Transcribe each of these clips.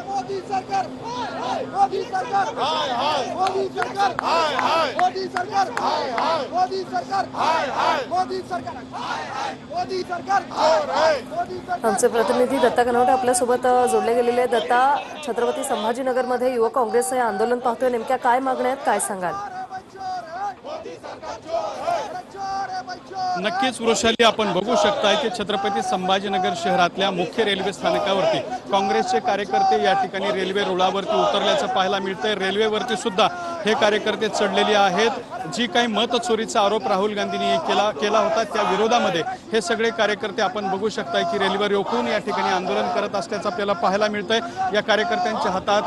मोदी सरकार मोदी सरकार मोदी सरकार मोदी सरकार मोदी सरकार मोदी सरकार मोदी सरकार आमचे प्रतिनिधी दत्ता कनवटे आपल्यासोबत जोडले गेलेले आहेत। दत्ता, छत्रपती संभाजीनगरमध्ये युवक काँग्रेसचे आंदोलन पाहतोय, नेमक्या काय मागण्या आहेत, काय सांगाल? नक्कीच वृषाली, आपण बघू शकताय की छत्रपती संभाजीनगर शहरातल्या मुख्य रेल्वे स्थानकावरती काँग्रेसचे कार्यकर्ते या ठिकाणी रेल्वे रुळावरती उतरल्याचं पाहायला मिळतंय। रेल्वेवरती सुद्धा हे कार्यकर्ते चढलेले आहेत। जी काही मत चोरीचा आरोप राहुल गांधींनी केला होता त्या विरोधामध्ये हे सगळे कार्यकर्ते आपण बघू शकताय की रेल्वे रोखून या ठिकाणी आंदोलन करत असल्याचं आपल्याला पाहायला मिळतंय। या कार्यकर्त्यांच्या हातात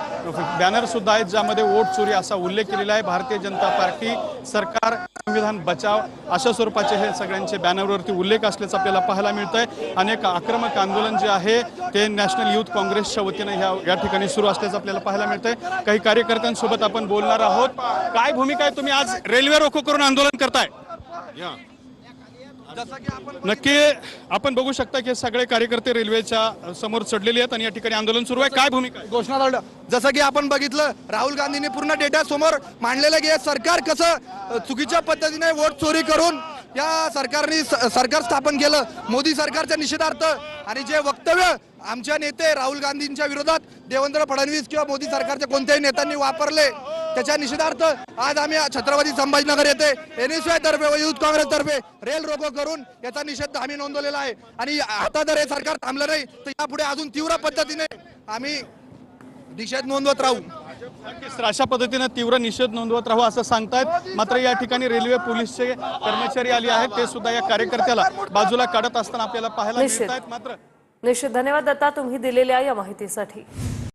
बॅनर सुद्धा आहेत ज्यामध्ये वोट चोरी असा उल्लेख केलेला आहे। भारतीय जनता पार्टी सरकार संविधान बचाव अशा स्वरूपाचे हे सगळ्यांचे बॅनरवरती उल्लेख असल्याचं आपल्याला पाहायला मिळतंय। अनेक आक्रमक आंदोलन जे आहे ते नॅशनल युथ काँग्रेसच्या वतीने या ठिकाणी सुरू असल्याचं आपल्याला पाहायला मिळतंय। काही कार्यकर्त्यांसोबत आपण बोलणार आहोत। काय भूमिका आहे, तुम्ही आज रेल्वे रोको करून आंदोलन करताय? नक्की आपण बघू शकता की सगळे कार्यकर्ते रेल्वेच्या समोर चढलेले आहेत आणि या ठिकाणी आंदोलन सुरू आहे। काय भूमिका आहे? घोषणा जसं की आपण बघितलं, राहुल गांधींनी पूर्ण डेटा समोर मांडलेलं की सरकार कसं चुकीच्या पद्धतीने वोट चोरी करून या सरकारने सरकार स्थापन केलं। मोदी सरकारच्या निषेधार्थ आणि जे वक्तव्य आमच्या नेते राहुल गांधींच्या विरोधात देवेंद्र फडणवीस किंवा मोदी सरकारच्या कोणत्याही नेत्यांनी वापरले त्याच्या निषेधार्थ आज आम्ही छत्रपती संभाजीनगर येथे एनएसवाय तर्फे व युथ काँग्रेस तर्फे रेल रोको करून याचा निषेध आम्ही नोंदवलेला आहे। आणि आता जर हे सरकार थांबलं नाही तर यापुढे अजून तीव्र पद्धतीने आम्ही निषेध नोंदवत राहू। अशा पद्धतीने तीव्र निषेध नोंदवत राहू असं सांगतायत। मात्र या ठिकाणी रेल्वे पोलीसचे कर्मचारी आले आहेत, ते सुद्धा या कार्यकर्त्याला बाजूला काढत असताना आपल्याला पाहायला मिळत आहेत। मात्र निश्चित धन्यवाद दत्ता, तुम्ही दिलेल्या या माहितीसाठी।